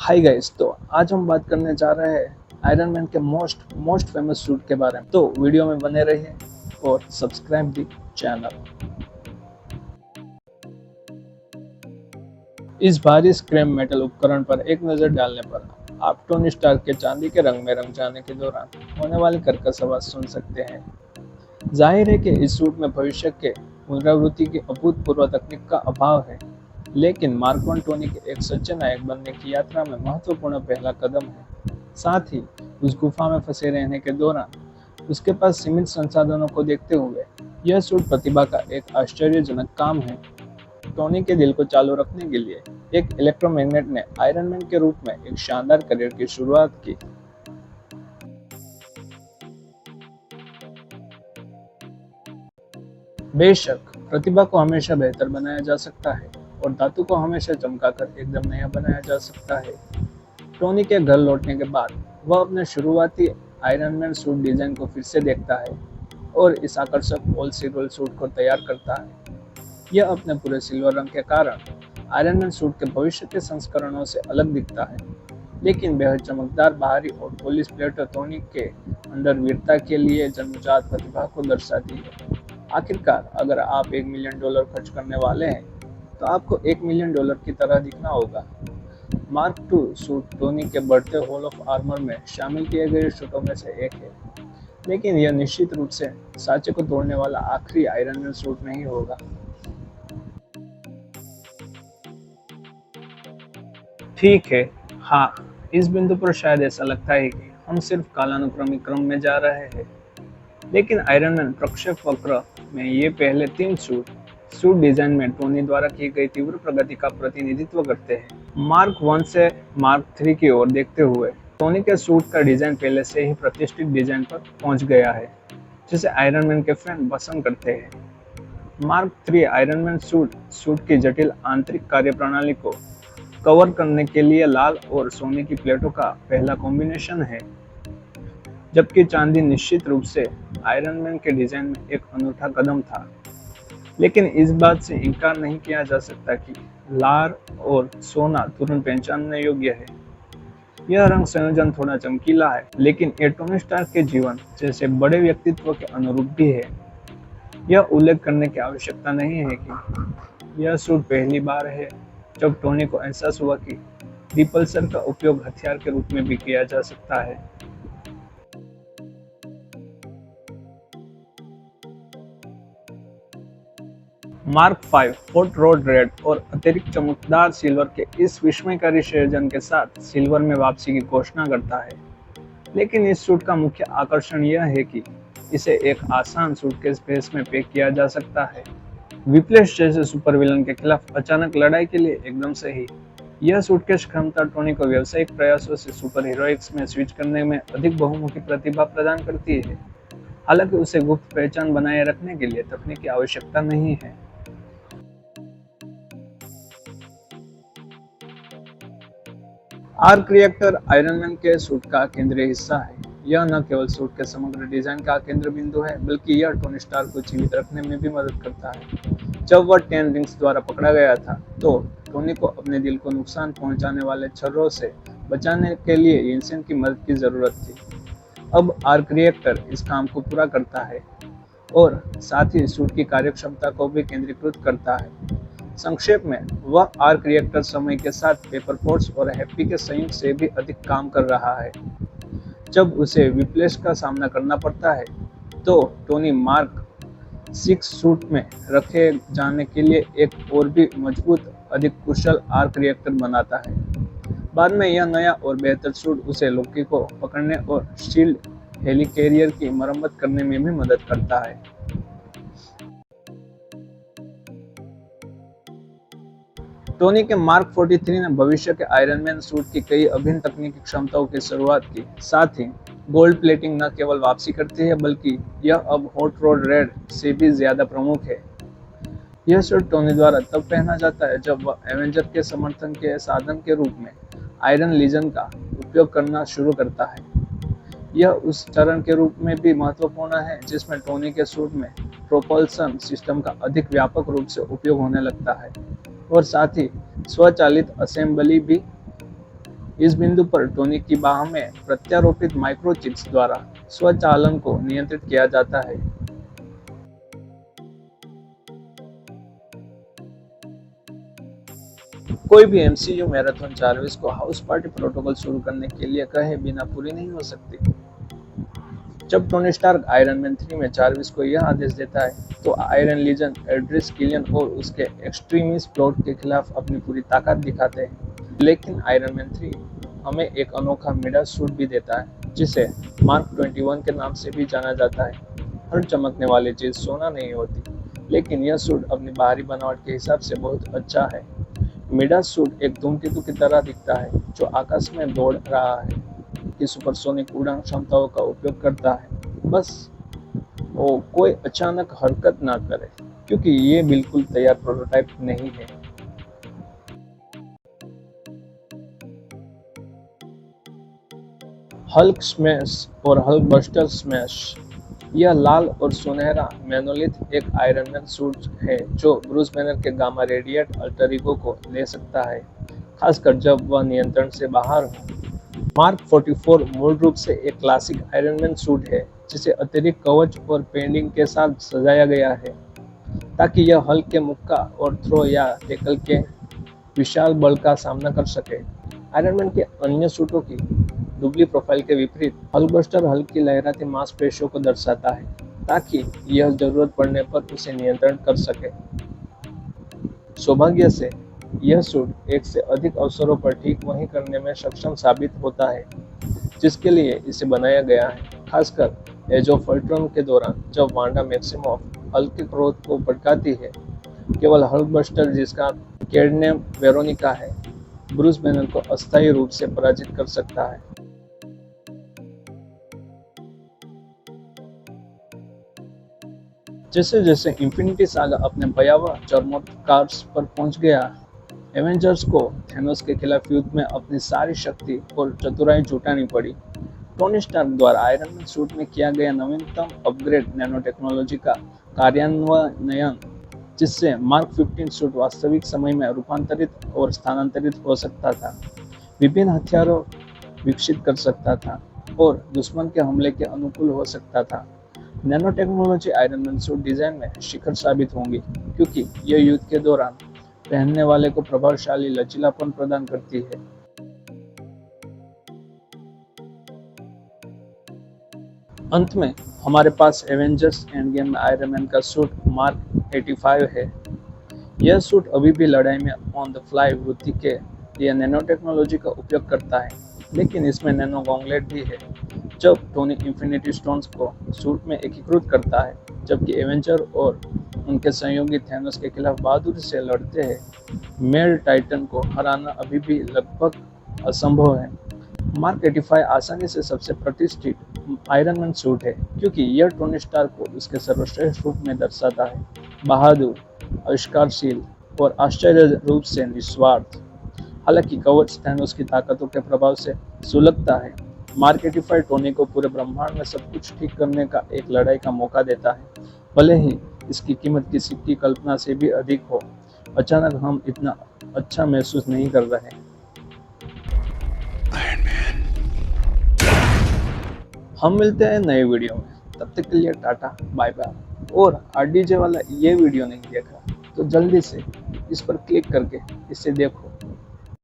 Hi guys, तो आज हम बात करने जा रहे हैं आयरन मैन के मोस्ट फेमस सूट के बारे में। तो वीडियो में बने रहिए और सब्सक्राइब दी चैनल। इस भारी स्क्रैप मेटल उपकरण पर एक नजर डालने पर आप टोनी स्टार्क के चांदी के रंग में रंग जाने के दौरान होने वाली कर्कश आवाज सुन सकते हैं। जाहिर है कि इस सूट में भविष्य के पुनरावृत्ति की अभूतपूर्व तकनीक का अभाव है, लेकिन मार्क वन टोनी के एक सच्चे नायक बनने की यात्रा में महत्वपूर्ण पहला कदम है। साथ ही उस गुफा में फंसे रहने के दौरान उसके पास सीमित संसाधनों को देखते हुए यह सूट प्रतिभा का एक आश्चर्यजनक काम है। टोनी के दिल को चालू रखने के लिए एक इलेक्ट्रोमैग्नेट ने आयरन मैन के रूप में एक शानदार करियर की शुरुआत की। बेशक प्रतिभा को हमेशा बेहतर बनाया जा सकता है और धातु को हमेशा चमकाकर एकदम नया बनाया जा सकता है। टोनी के घर लौटने के बाद वह अपने शुरुआती आयरन मैन सूट डिजाइन को फिर से देखता है और इस आकर्षक ऑल सिल्वर सूट को तैयार करता है। यह अपने पूरे सिल्वर रंग के कारण आयरन मैन सूट के भविष्य के संस्करणों से अलग दिखता है, लेकिन बेहद चमकदार बाहरी और पॉलिश प्लेट टोनी के अंदर वीरता के लिए जन्मजात प्रतिभा को दर्शाती है। आखिरकार अगर आप $1 मिलियन खर्च करने वाले हैं तो आपको $1 मिलियन की तरह दिखना होगा। मार्क टू सूट टोनी के बढ़ते हॉल ऑफ आर्मर में शामिल किए गए सूटों में से एक है, लेकिन यह निश्चित रूप से सांचे को तोड़ने वाला आखिरी आयरन मैन सूट नहीं होगा। ठीक है, हाँ, इस बिंदु पर शायद ऐसा लगता है कि हम सिर्फ कालानुक्रमिक क्रम में जा रहे हैं, लेकिन आयरन मैन प्रक्षेप वक्र में ये पहले 3 सूट डिजाइन में टोनी द्वारा की गई तीव्र प्रगति का प्रतिनिधित्व करते हैं। मार्क 1 से मार्क 3 की ओर देखते हुए टोनी के सूट का डिजाइन पहले से ही प्रतिष्ठित डिजाइन पर पहुंच गया है, जिसे आयरन मैन के फैन पसंद करते हैं। मार्क 3 आयरन मैन सूट की जटिल आंतरिक कार्यप्रणाली को कवर करने के लिए लाल और सोने की प्लेटों का पहला कॉम्बिनेशन है, जबकि चांदी निश्चित रूप से आयरन मैन के डिजाइन में एक अनूठा कदम था। लेकिन इस बात से इनकार नहीं किया जा सकता कि लाल और सोना तुरंत पहचानने योग्य है। यह रंग संयोजन थोड़ा चमकीला है, लेकिन ये टोनी स्टार्क के जीवन जैसे बड़े व्यक्तित्व के अनुरूप भी है। यह उल्लेख करने की आवश्यकता नहीं है कि यह सूट पहली बार है जब टोनी को एहसास हुआ कि रिपल्सर का उपयोग हथियार के रूप में भी किया जा सकता है। मार्क 5 हॉट रोड रेड और अतिरिक्त चमकदार सिल्वर के इस विस्मयकारी संयोजन के साथ सिल्वर में वापसी की घोषणा करता है। लेकिन इस सूट का मुख्य आकर्षण यह है कि इसे एक आसान सूटकेस बेस में पैक किया जा सकता है। विप्लेश जैसे सुपर विलन के खिलाफ अचानक लड़ाई के लिए एकदम सही। यह सूटकेस क्षमता टोनी को व्यावसायिक प्रयासों से सुपर हीरोइक्स में स्विच करने में अधिक बहुमुखी प्रतिभा प्रदान करती है। हालांकि उसे गुप्त पहचान बनाए रखने के लिए तकनीक की आवश्यकता नहीं है। आर्क रिएक्टर आयरन मैन के सूट का केंद्रीय हिस्सा है। यह न केवल सूट के समग्र डिजाइन का केंद्र बिंदु है, बल्कि यह टोनी स्टार्क को जीवित रखने में भी मदद करता है। जब वह 10 रिंग्स द्वारा पकड़ा गया था, तो टोनी को अपने दिल को नुकसान पहुंचाने वाले छर्रों से बचाने के लिए इंसान की मदद की जरूरत थी। अब आर्क रिएक्टर इस काम को पूरा करता है और साथ ही सूट की कार्यक्षमता को भी केंद्रीकृत करता है। संक्षेप में, वह आर्क रिएक्टर समय के साथ पेपर पोर्ट्स और हैप्पी के संयुक्त से भी अधिक काम कर रहा है। जब उसे विप्लेश का सामना करना पड़ता है, तो टोनी मार्क 6 सूट में रखे जाने के लिए एक और भी मजबूत, अधिक कुशल आर्क रिएक्टर बनाता है। बाद में यह नया और बेहतर सूट उसे लोकी को पकड़ने और शील्ड हेलिकैरियर की मरम्मत करने में भी मदद करता है। टोनी के मार्क 43 ने भविष्य के आयरन मैन सूट की कई अभिन्न तकनीकी क्षमताओं की शुरुआत की। साथ ही गोल्ड प्लेटिंग न केवल वापसी करती है, बल्कि यह अब हॉट रोड रेड से भी ज्यादा प्रमुख है। यह सूट टोनी द्वारा तब पहना जाता है जब वह एवेंजर के समर्थन के साधन के रूप में आयरन लीजन का उपयोग करना शुरू करता है। यह उस चरण के रूप में भी महत्वपूर्ण है जिसमें टोनी के सूट में प्रोपल्सन सिस्टम का अधिक व्यापक रूप से उपयोग होने लगता है और साथ ही स्वचालित असेंबली भी इस बिंदु पर टोनी की बाह में प्रत्यारोपित माइक्रोचिप्स द्वारा स्वचालन को नियंत्रित किया जाता है। कोई भी एमसीयू मैराथन चार्विस को हाउस पार्टी प्रोटोकॉल शुरू करने के लिए कहे बिना पूरी नहीं हो सकती। जब टोनी स्टार्क आयरन मैन 3 में चार्विस को यह आदेश देता है तो आयरन लीजन एड्रिस किलियन और उसके एक्सट्रीमिस्ट प्लॉट के खिलाफ अपनी पूरी ताकत दिखाते हैं। लेकिन आयरन मैन 3 हमें एक अनोखा मिडास सूट भी देता है जिसे मार्क 21 के नाम से भी जाना जाता है। हर चमकने वाली चीज सोना नहीं होती, लेकिन यह सूट अपनी बाहरी बनावट के हिसाब से बहुत अच्छा है। मिडास सूट एक धूमकेतु की तरह दिखता है जो आकाश में दौड़ रहा है, की सुपरसोनिक उड़ान क्षमताओं का उपयोग करता है। बस वो कोई अचानक हरकत ना करे, क्योंकि ये बिल्कुल तैयार प्रोटोटाइप नहीं है। हल्क स्मैश और हल्क बस्टर स्मैश। यह लाल और सुनहरा मेनोलिथ एक आयरन मैन सूट है जो ब्रूस बैनर के गामा रेडिएट अल्टर ईगो को ले सकता है, खासकर जब वह नियंत्रण से बाहर हो। मार्क 44 मूल रूप से एक क्लासिक आयरन मैन सूट है जिसे अतिरिक्त कवच और पैडिंग के साथ सजाया गया है ताकि यह हल्क के मुक्का और थ्रो या टैकल के विशाल बल का सामना कर सके। आयरन मैन के अन्य सूटों की दुबली प्रोफाइल के विपरीत हल्कबस्टर हल्क की लहराती मांसपेशियों को दर्शाता है ताकि यह जरूरत पड़ने पर उसे नियंत्रण कर सके। सौभाग्य से यह सूट एक से अधिक अवसरों पर ठीक वही करने में सक्षम साबित होता है जिसके लिए इसे बनाया गया है, खासकर एज ऑफ अल्ट्रॉन के दौरान जब वांडा मैक्सिमोफ हल्क के क्रोध को भड़काती है। केवल हल्कबस्टर, जिसका कैडनेम वेरोनिका है, ब्रूस बैनर को अस्थायी रूप से पराजित कर सकता है। जैसे जैसे इन्फिनिटी सागा अपने भयावह चरमोत्कर्ष पर पहुंच गया, एवेंजर्स को थैनोस के खिलाफ युद्ध में अपनी सारी शक्ति और चतुराई जुटानी पड़ी। टोनी स्टार्क द्वारा आयरन मैन सूट में किया गया नवीनतम अपग्रेड नैनो टेक्नोलॉजी का कार्यान्वयन, जिससे मार्क 15 सूट वास्तविक समय में रूपांतरित और स्थानांतरित हो सकता था, विभिन्न हथियारों विकसित कर सकता था और दुश्मन के हमले के अनुकूल हो सकता था। Nano technology iron man suit design में शिखर साबित होंगी क्योंकि यह युद्ध के दौरान पहनने वाले को प्रभावशाली लचीलापन प्रदान करती है। अंत में हमारे पास एवेंजर्स एंड गेम में आयरन मैन का सूट मार्क 85 है। यह सूट अभी भी लड़ाई में ऑन द फ्लाई वृद्धि के लिए नैनो टेक्नोलॉजी का उपयोग करता है, लेकिन इसमें नैनो गॉन्गलेट भी है। जब टोनी इन्फिनिटी स्टोन्स को सूट में एकीकृत करता है, जबकि एवेंजर और उनके सहयोगी थैनोस के खिलाफ बहादुरी से लड़ते हैं, मेल टाइटन को हराना अभी भी लगभग असंभव है। मार्क 85 आसानी से सबसे प्रतिष्ठित आयरन मैन सूट है क्योंकि यह टोनी स्टार्क को उसके सर्वश्रेष्ठ रूप में दर्शाता है, बहादुर, आविष्कारशील और आश्चर्य रूप से निस्वार्थ। हालांकि कवच थैनोस की ताकतों के प्रभाव से सुलगता है, मार्क 85 टोनी को पूरे ब्रह्मांड में सब कुछ ठीक करने का एक लड़ाई का मौका देता है, भले ही इसकी कीमत किसी की कल्पना से भी अधिक हो। अचानक हम इतना अच्छा महसूस नहीं कर रहे। हम मिलते हैं नए वीडियो में, तब तक के लिए टाटा बाय बाय। और आरडीजे वाला ये वीडियो नहीं देखा तो जल्दी से इस पर क्लिक करके इसे देखो।